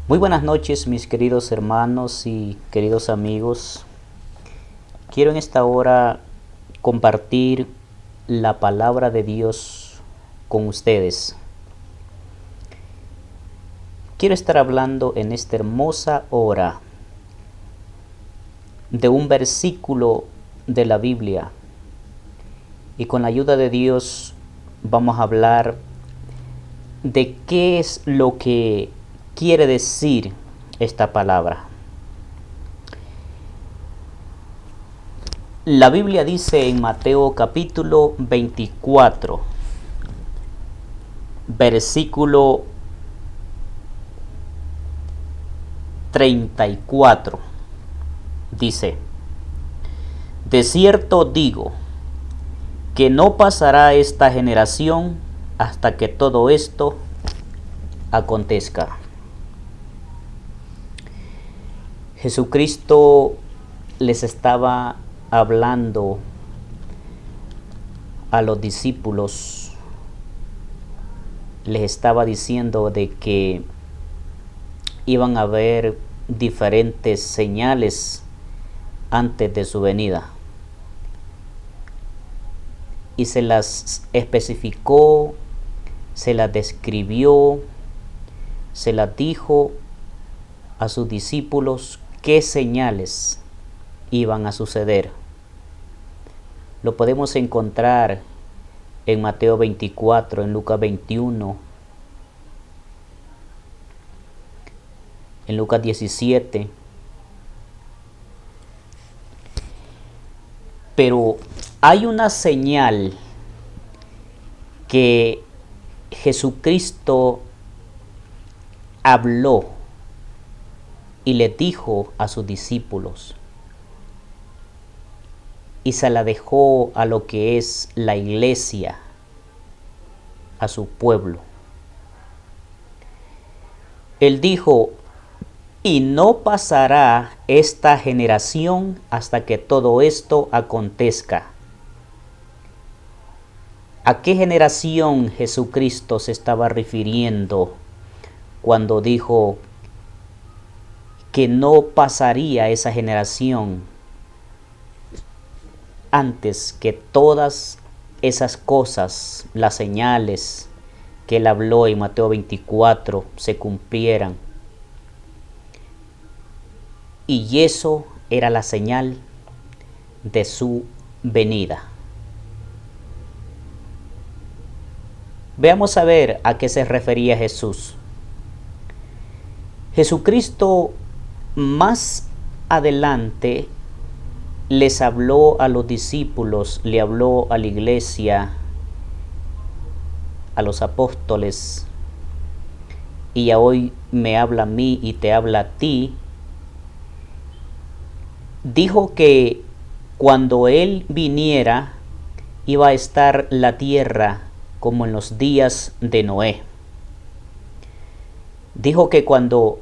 Muy buenas noches, mis queridos hermanos y queridos amigos. Quiero en esta hora compartir la palabra de Dios con ustedes. Quiero estar hablando en esta hermosa hora de un versículo de la Biblia, y con la ayuda de Dios vamos a hablar de qué es lo que quiere decir esta palabra. La Biblia dice en Mateo capítulo 24, versículo 34, dice: de cierto digo que no pasará esta generación hasta que todo esto acontezca. Jesucristo les estaba hablando a los discípulos, les estaba diciendo de que iban a haber diferentes señales antes de su venida, y se las especificó, se las describió, se las dijo a sus discípulos qué señales iban a suceder. Lo podemos encontrar en Mateo 24, en Lucas 21, en Lucas 17. Pero hay una señal que Jesucristo habló y le dijo a sus discípulos, y se la dejó a lo que es la iglesia, a su pueblo. Él dijo: y no pasará esta generación hasta que todo esto acontezca. ¿A qué generación Jesucristo se estaba refiriendo cuando dijo que no pasaría esa generación antes que todas esas cosas, las señales que él habló en Mateo 24, se cumplieran? Y eso era la señal de su venida. Veamos a ver a qué se refería Jesús. Jesucristo más adelante les habló a los discípulos, le habló a la iglesia, a los apóstoles, y hoy me habla a mí y te habla a ti. Dijo que cuando Él viniera iba a estar la tierra como en los días de Noé. Dijo que cuando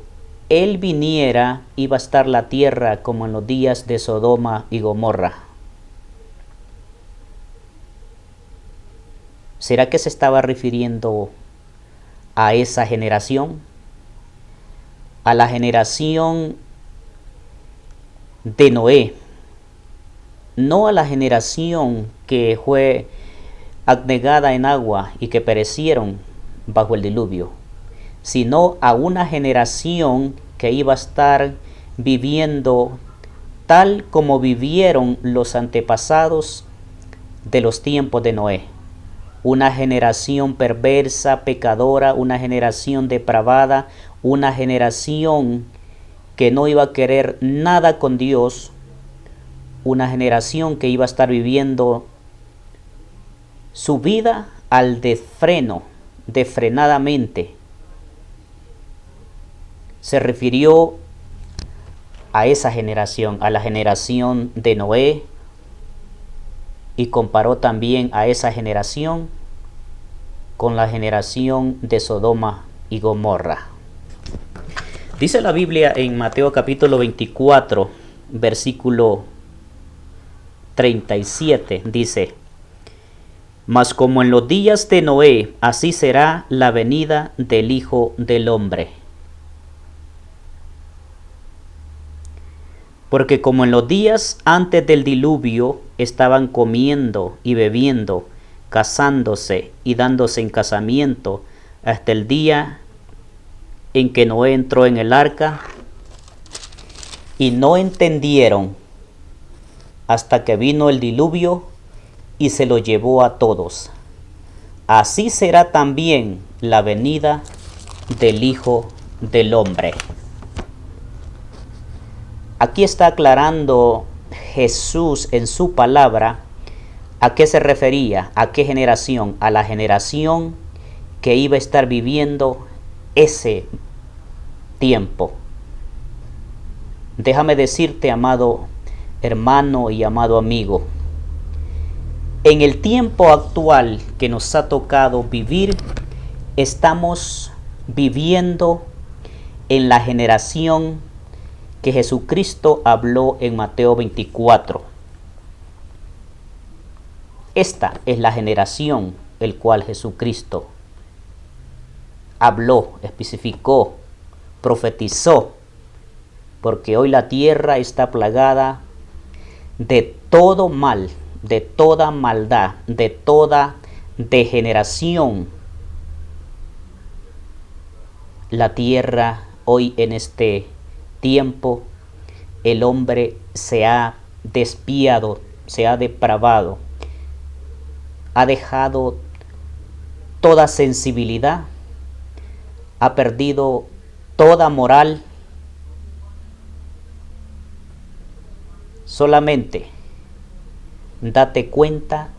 Él viniera iba a estar la tierra como en los días de Sodoma y Gomorra. ¿Será que se estaba refiriendo a esa generación? A la generación de Noé, no a la generación que fue anegada en agua y que perecieron bajo el diluvio, sino a una generación que iba a estar viviendo tal como vivieron los antepasados de los tiempos de Noé. Una generación perversa, pecadora, una generación depravada, una generación que no iba a querer nada con Dios, una generación que iba a estar viviendo su vida al defrenadamente. Se refirió a esa generación, a la generación de Noé, y comparó también a esa generación con la generación de Sodoma y Gomorra. Dice la Biblia en Mateo capítulo 24, versículo 37, dice: mas como en los días de Noé, así será la venida del Hijo del Hombre. Porque como en los días antes del diluvio estaban comiendo y bebiendo, casándose y dándose en casamiento, hasta el día en que Noé entró en el arca, y no entendieron hasta que vino el diluvio y se lo llevó a todos. Así será también la venida del Hijo del Hombre. Aquí está aclarando Jesús en su palabra a qué se refería, a qué generación, a la generación que iba a estar viviendo ese tiempo. Déjame decirte, amado hermano y amado amigo, en el tiempo actual que nos ha tocado vivir, estamos viviendo en la generación que Jesucristo habló en Mateo 24. Esta es la generación el cual Jesucristo habló, especificó, profetizó, porque hoy la tierra está plagada de todo mal, de toda maldad, de toda degeneración. La tierra hoy en este tiempo, el hombre se ha despiado, se ha depravado, ha dejado toda sensibilidad, ha perdido toda moral. Solamente date cuenta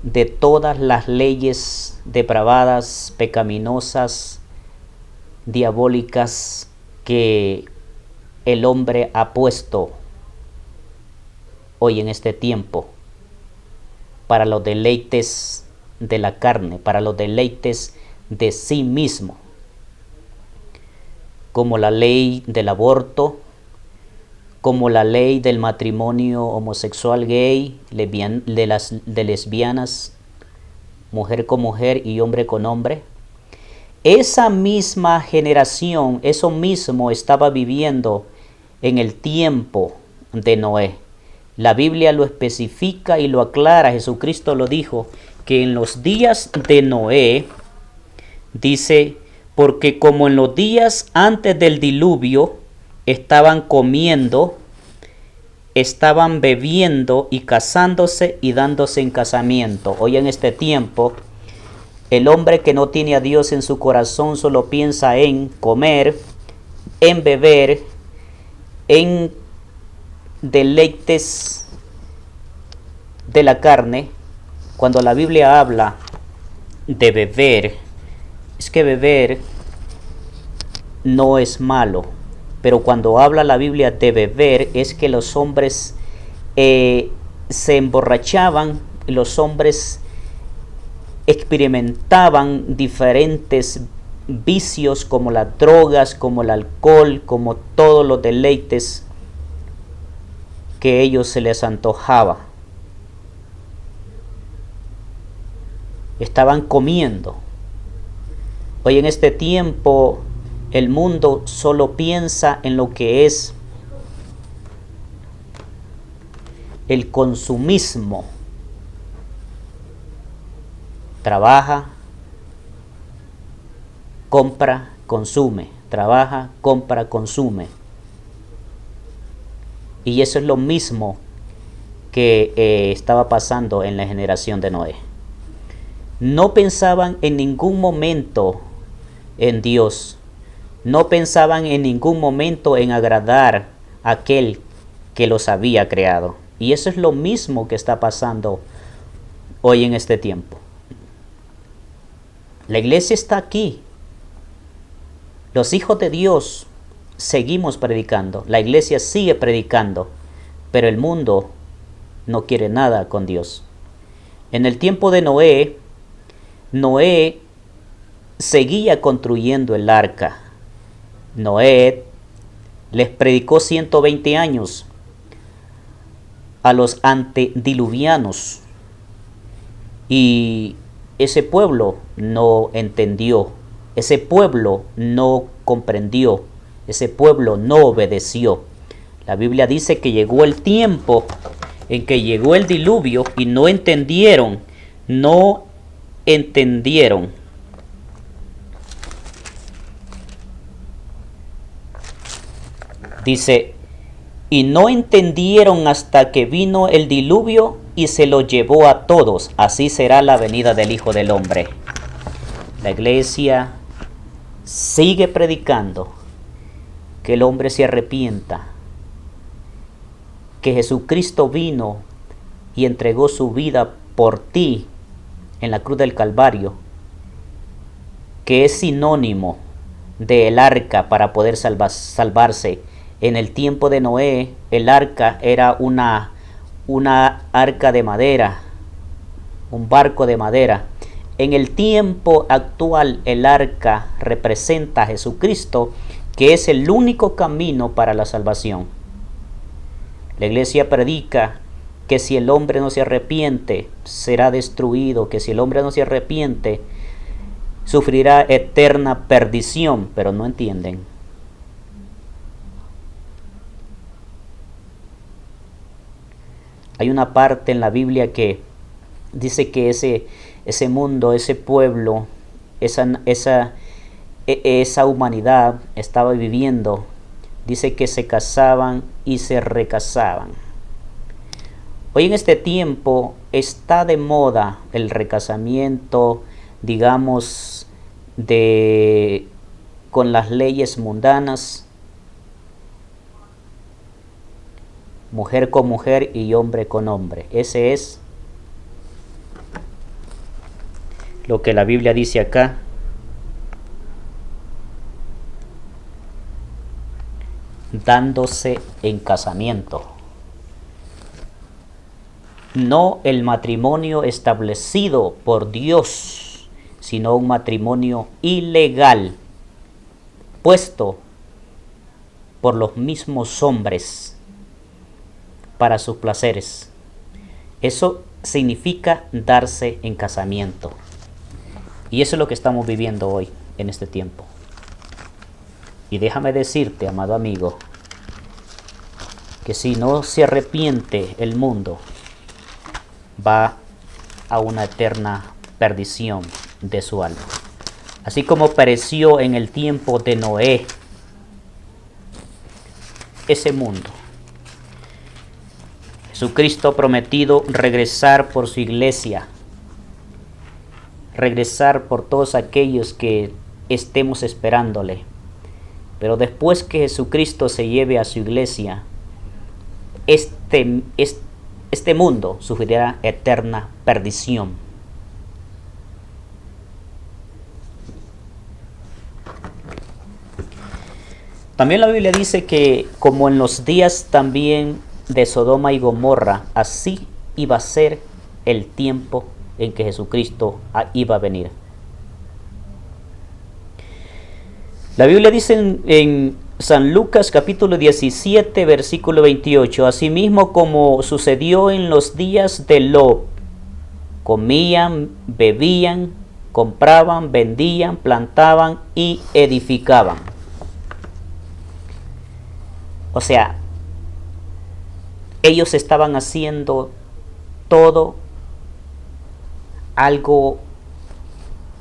de todas las leyes depravadas, pecaminosas, diabólicas que el hombre ha puesto hoy en este tiempo para los deleites de la carne, para los deleites de sí mismo, como la ley del aborto, como la ley del matrimonio homosexual gay, de lesbianas, mujer con mujer y hombre con hombre. Esa misma generación, eso mismo estaba viviendo en el tiempo de Noé. La Biblia lo especifica y lo aclara. Jesucristo lo dijo, que en los días de Noé, dice, porque como en los días antes del diluvio, estaban comiendo, estaban bebiendo y casándose y dándose en casamiento. Hoy en este tiempo, el hombre que no tiene a Dios en su corazón solo piensa en comer, en beber, en deleites de la carne. Cuando la Biblia habla de beber, es que beber no es malo. Pero cuando habla la Biblia de beber, es que los hombres se emborrachaban, los hombres experimentaban diferentes vicios como las drogas, como el alcohol, como todos los deleites que a ellos se les antojaba. Estaban comiendo. Hoy en este tiempo el mundo solo piensa en lo que es el consumismo. Trabaja, compra, consume. Trabaja, compra, consume. Y eso es lo mismo que estaba pasando en la generación de Noé. No pensaban en ningún momento en Dios. No pensaban en ningún momento en agradar a aquel que los había creado. Y eso es lo mismo que está pasando hoy en este tiempo. La iglesia está aquí. Los hijos de Dios seguimos predicando. La iglesia sigue predicando. Pero el mundo no quiere nada con Dios. En el tiempo de Noé, Noé seguía construyendo el arca. Noé les predicó 120 años a los antediluvianos y ese pueblo no entendió, ese pueblo no comprendió, ese pueblo no obedeció. La Biblia dice que llegó el tiempo en que llegó el diluvio y no entendieron. Dice, y no entendieron hasta que vino el diluvio y se lo llevó a todos. Así será la venida del Hijo del Hombre. La iglesia sigue predicando que el hombre se arrepienta, que Jesucristo vino y entregó su vida por ti en la cruz del Calvario, que es sinónimo del arca para poder salvarse. En el tiempo de Noé, el arca era una arca de madera, un barco de madera. En el tiempo actual, el arca representa a Jesucristo, que es el único camino para la salvación. La iglesia predica que si el hombre no se arrepiente, será destruido, que si el hombre no se arrepiente, sufrirá eterna perdición, pero no entienden. Hay una parte en la Biblia que dice que ese mundo, ese pueblo, esa humanidad estaba viviendo, dice que se casaban y se recasaban. Hoy en este tiempo está de moda el recasamiento, digamos, con las leyes mundanas, mujer con mujer y hombre con hombre. Ese es lo que la Biblia dice acá. Dándose en casamiento. No el matrimonio establecido por Dios, sino un matrimonio ilegal, puesto por los mismos hombres para sus placeres. Eso significa darse en casamiento. Y eso es lo que estamos viviendo hoy, en este tiempo. Y déjame decirte, amado amigo, que si no se arrepiente el mundo, va a una eterna perdición de su alma. Así como pereció en el tiempo de Noé ese mundo. Jesucristo ha prometido regresar por su iglesia, regresar por todos aquellos que estemos esperándole. Pero después que Jesucristo se lleve a su iglesia, este mundo sufrirá eterna perdición. También la Biblia dice que como en los días también de Sodoma y Gomorra, así iba a ser el tiempo en que Jesucristo iba a venir. La Biblia dice en San Lucas capítulo 17 versículo 28, asimismo como sucedió en los días de Lot, comían, bebían, compraban, vendían, plantaban y edificaban. O sea, ellos estaban haciendo todo algo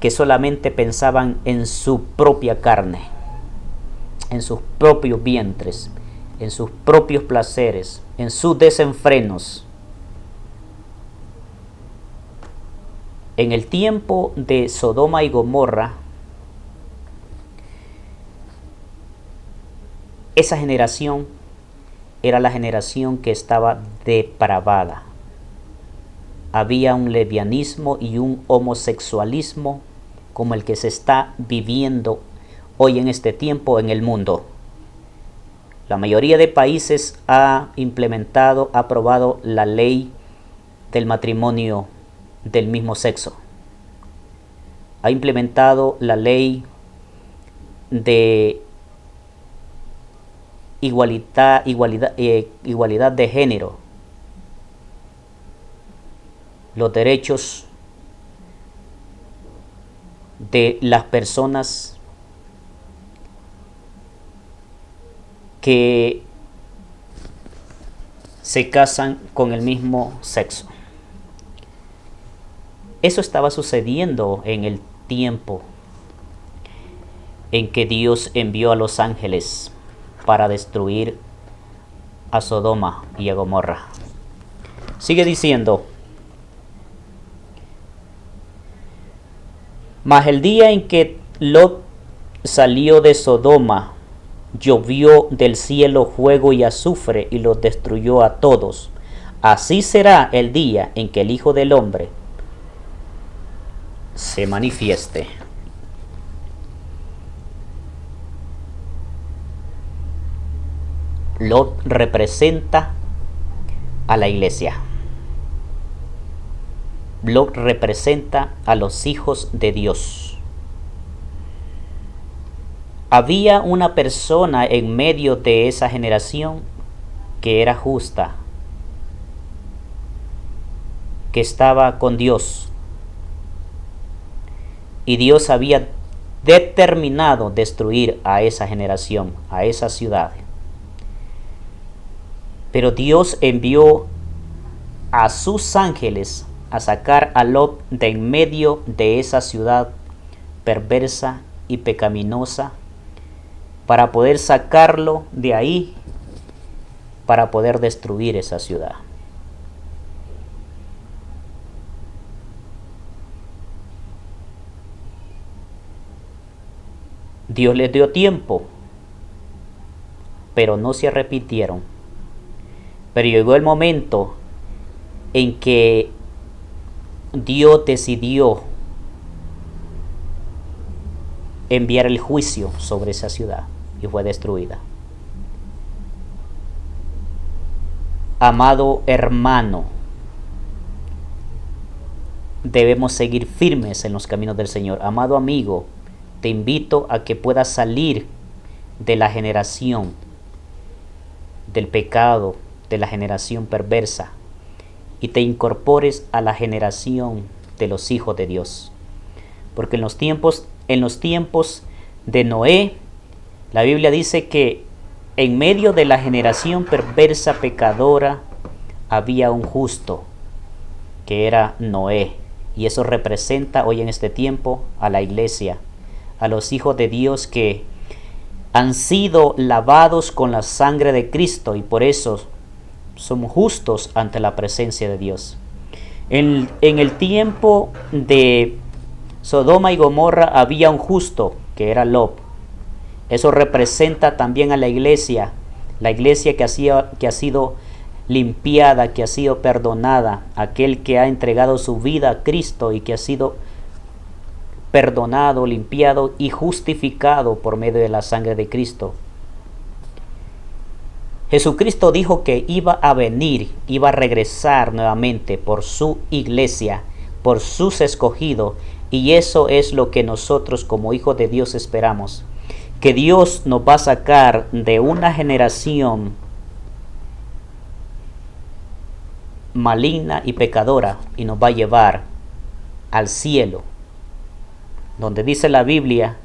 que solamente pensaban en su propia carne, en sus propios vientres, en sus propios placeres, en sus desenfrenos. En el tiempo de Sodoma y Gomorra, esa generación era la generación que estaba depravada. Había un lesbianismo y un homosexualismo como el que se está viviendo hoy en este tiempo en el mundo. La mayoría de países ha aprobado la ley del matrimonio del mismo sexo. Ha implementado la ley de igualdad de género, los derechos de las personas que se casan con el mismo sexo. Eso estaba sucediendo en el tiempo en que Dios envió a los ángeles para destruir a Sodoma y a Gomorra. Sigue diciendo: mas el día en que Lot salió de Sodoma, llovió del cielo fuego y azufre y los destruyó a todos. Así será el día en que el Hijo del Hombre se manifieste. Lot representa a la iglesia. Lot representa a los hijos de Dios. Había una persona en medio de esa generación que era justa, que estaba con Dios. Y Dios había determinado destruir a esa generación, a esa ciudad. Pero Dios envió a sus ángeles a sacar a Lot de en medio de esa ciudad perversa y pecaminosa, para poder sacarlo de ahí, para poder destruir esa ciudad. Dios les dio tiempo, pero no se arrepintieron. Pero llegó el momento en que Dios decidió enviar el juicio sobre esa ciudad y fue destruida. Amado hermano, debemos seguir firmes en los caminos del Señor. Amado amigo, te invito a que puedas salir de la generación del pecado, de la generación perversa, y te incorpores a la generación de los hijos de Dios. Porque en los tiempos de Noé, la Biblia dice que en medio de la generación perversa, pecadora, había un justo, que era Noé. Y eso representa hoy en este tiempo a la iglesia, a los hijos de Dios que han sido lavados con la sangre de Cristo y por eso somos justos ante la presencia de Dios. En el tiempo de Sodoma y Gomorra había un justo que era Lot. Eso representa también a la iglesia que ha sido limpiada, que ha sido perdonada, aquel que ha entregado su vida a Cristo y que ha sido perdonado, limpiado y justificado por medio de la sangre de Cristo. Jesucristo dijo que iba a venir, iba a regresar nuevamente por su iglesia, por sus escogidos, y eso es lo que nosotros como hijos de Dios esperamos, que Dios nos va a sacar de una generación maligna y pecadora y nos va a llevar al cielo, donde dice la Biblia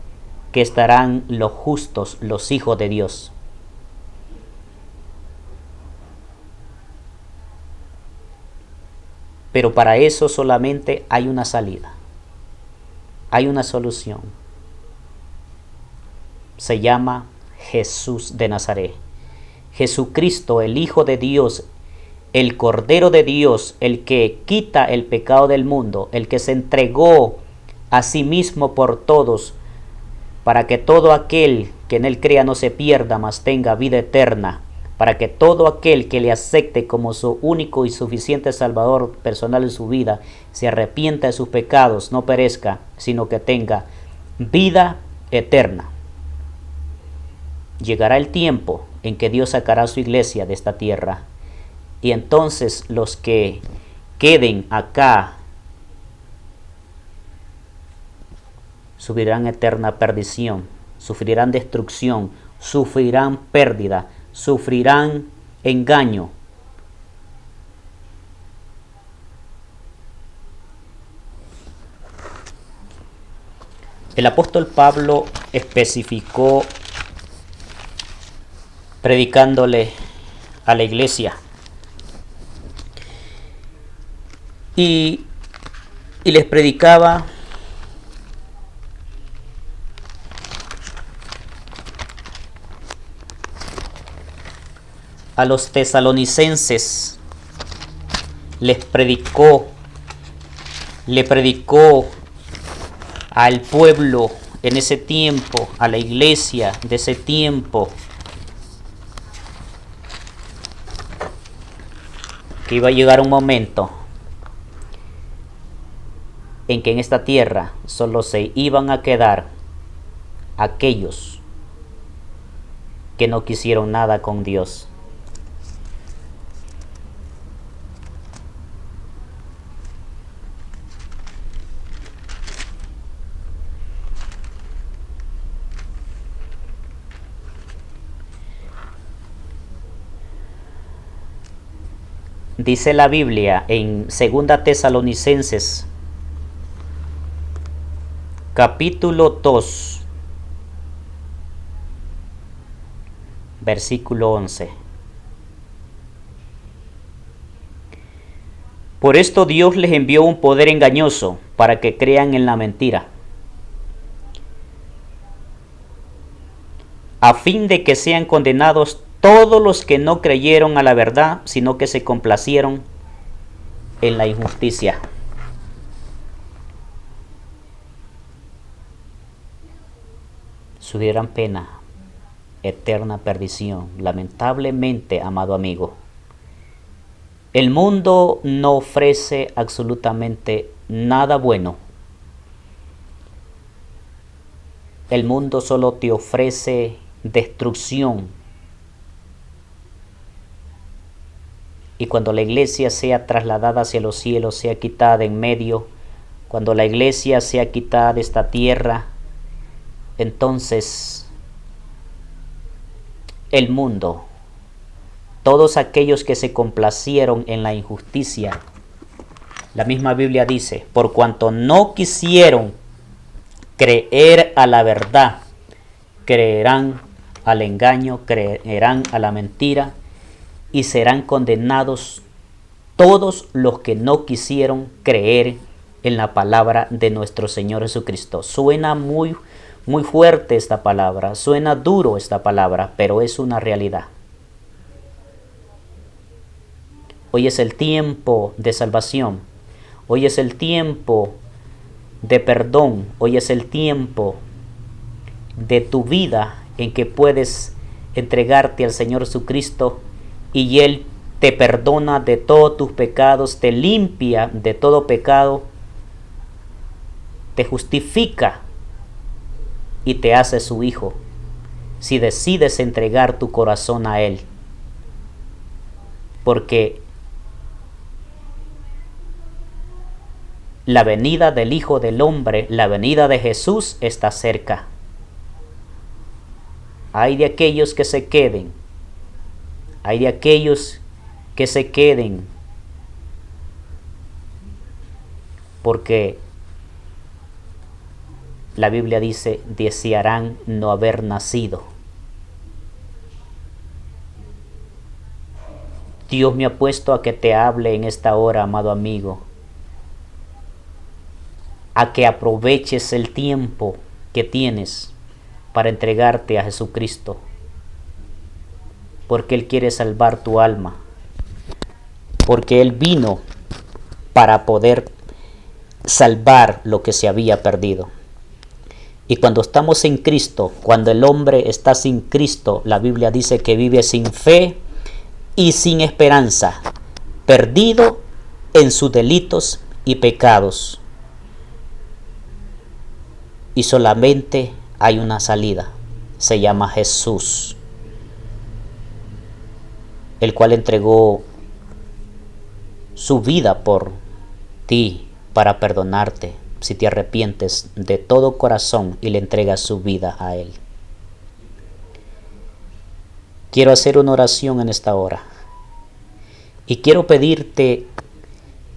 que estarán los justos, los hijos de Dios. Pero para eso solamente hay una salida, hay una solución. Se llama Jesús de Nazaret. Jesucristo, el Hijo de Dios, el Cordero de Dios, el que quita el pecado del mundo, el que se entregó a sí mismo por todos, para que todo aquel que en él crea no se pierda, mas tenga vida eterna, para que todo aquel que le acepte como su único y suficiente Salvador personal en su vida, se arrepienta de sus pecados, no perezca, sino que tenga vida eterna. Llegará el tiempo en que Dios sacará a su iglesia de esta tierra, y entonces los que queden acá sufrirán eterna perdición, sufrirán destrucción, sufrirán pérdida, sufrirán engaño. El apóstol Pablo especificó, predicándole a la iglesia y, y les predicaba a los tesalonicenses, le predicó al pueblo en ese tiempo, a la iglesia de ese tiempo, que iba a llegar un momento en que en esta tierra solo se iban a quedar aquellos que no quisieron nada con Dios. Dice la Biblia en 2 Tesalonicenses, capítulo 2, versículo 11. Por esto Dios les envió un poder engañoso para que crean en la mentira, a fin de que sean condenados todos los que no creyeron a la verdad, sino que se complacieron en la injusticia. Sufrirán pena, eterna perdición. Lamentablemente, amado amigo, el mundo no ofrece absolutamente nada bueno. El mundo solo te ofrece destrucción. Y cuando la iglesia sea trasladada hacia los cielos, sea quitada de en medio, cuando la iglesia sea quitada de esta tierra, entonces el mundo, todos aquellos que se complacieron en la injusticia, la misma Biblia dice, por cuanto no quisieron creer a la verdad, creerán al engaño, creerán a la mentira, y serán condenados todos los que no quisieron creer en la palabra de nuestro Señor Jesucristo. Suena muy fuerte esta palabra, suena duro esta palabra, pero es una realidad. Hoy es el tiempo de salvación, hoy es el tiempo de perdón, hoy es el tiempo de tu vida en que puedes entregarte al Señor Jesucristo y Él te perdona de todos tus pecados, te limpia de todo pecado, te justifica y te hace su hijo, si decides entregar tu corazón a Él. Porque la venida del Hijo del Hombre, la venida de Jesús está cerca. Hay de aquellos que se queden, hay de aquellos que se queden, porque la Biblia dice, desearán no haber nacido. Dios me ha puesto a que te hable en esta hora, amado amigo, a que aproveches el tiempo que tienes para entregarte a Jesucristo, porque Él quiere salvar tu alma, porque Él vino para poder salvar lo que se había perdido. Y cuando estamos en Cristo, cuando el hombre está sin Cristo, la Biblia dice que vive sin fe y sin esperanza, perdido en sus delitos y pecados. Y solamente hay una salida, se llama Jesús, el cual entregó su vida por ti para perdonarte si te arrepientes de todo corazón y le entregas su vida a Él. Quiero hacer una oración en esta hora y quiero pedirte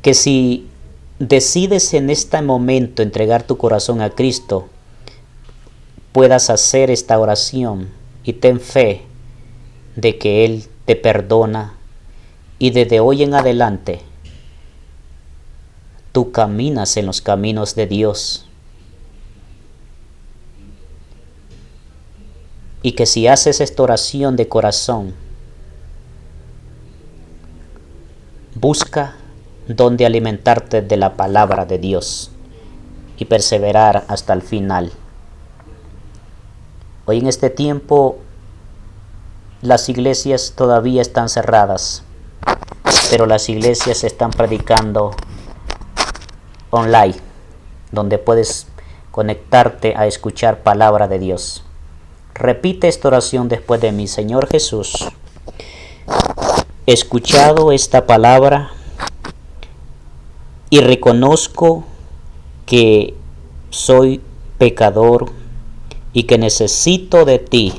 que si decides en este momento entregar tu corazón a Cristo, puedas hacer esta oración y ten fe de que Él te perdona y desde hoy en adelante tú caminas en los caminos de Dios. Y que si haces esta oración de corazón, busca donde alimentarte de la palabra de Dios y perseverar hasta el final. Hoy en este tiempo las iglesias todavía están cerradas, pero las iglesias están predicando online, donde puedes conectarte a escuchar palabra de Dios. Repite esta oración después de mí. Señor Jesús, he escuchado esta palabra y reconozco que soy pecador y que necesito de ti.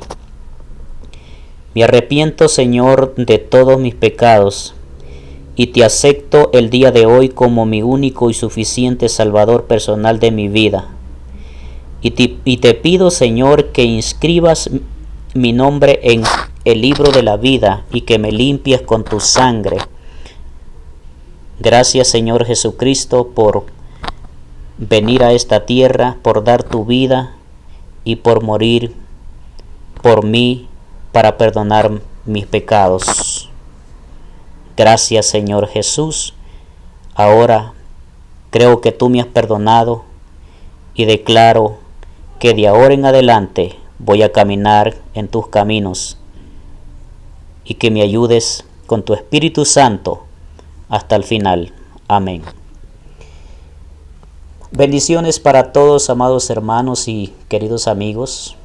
Me arrepiento, Señor, de todos mis pecados y te acepto el día de hoy como mi único y suficiente Salvador personal de mi vida. Y te pido, Señor, que inscribas mi nombre en el libro de la vida y que me limpies con tu sangre. Gracias, Señor Jesucristo, por venir a esta tierra, por dar tu vida y por morir por mí para perdonar mis pecados. Gracias, Señor Jesús. Ahora creo que tú me has perdonado y declaro que de ahora en adelante voy a caminar en tus caminos y que me ayudes con tu Espíritu Santo hasta el final. Amén. Bendiciones para todos, amados hermanos y queridos amigos.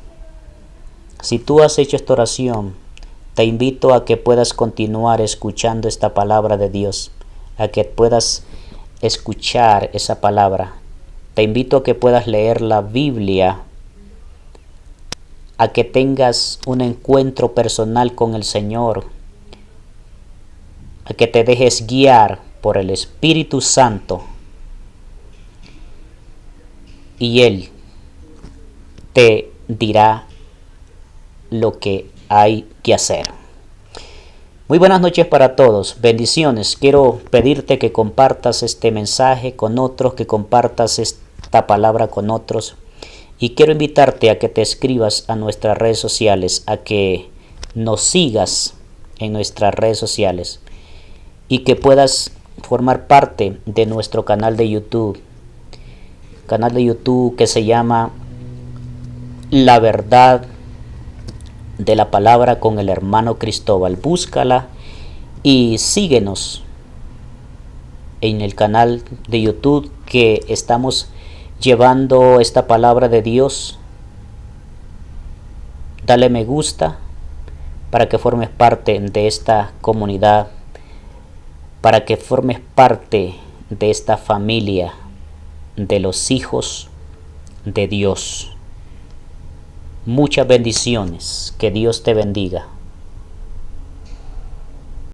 Si tú has hecho esta oración, te invito a que puedas continuar escuchando esta palabra de Dios, a que puedas escuchar esa palabra. Te invito a que puedas leer la Biblia, a que tengas un encuentro personal con el Señor, a que te dejes guiar por el Espíritu Santo y Él te dirá lo que hay que hacer. Muy buenas noches para todos, bendiciones. Quiero pedirte que compartas este mensaje con otros, que compartas esta palabra con otros. Y quiero invitarte a que te escribas a nuestras redes sociales, a que nos sigas en nuestras redes sociales y que puedas formar parte de nuestro canal de YouTube que se llama La Verdad de la Palabra con el hermano Cristóbal. Búscala y síguenos en el canal de YouTube que estamos llevando esta palabra de Dios. Dale me gusta para que formes parte de esta comunidad, para que formes parte de esta familia de los hijos de Dios. Muchas bendiciones. Que Dios te bendiga.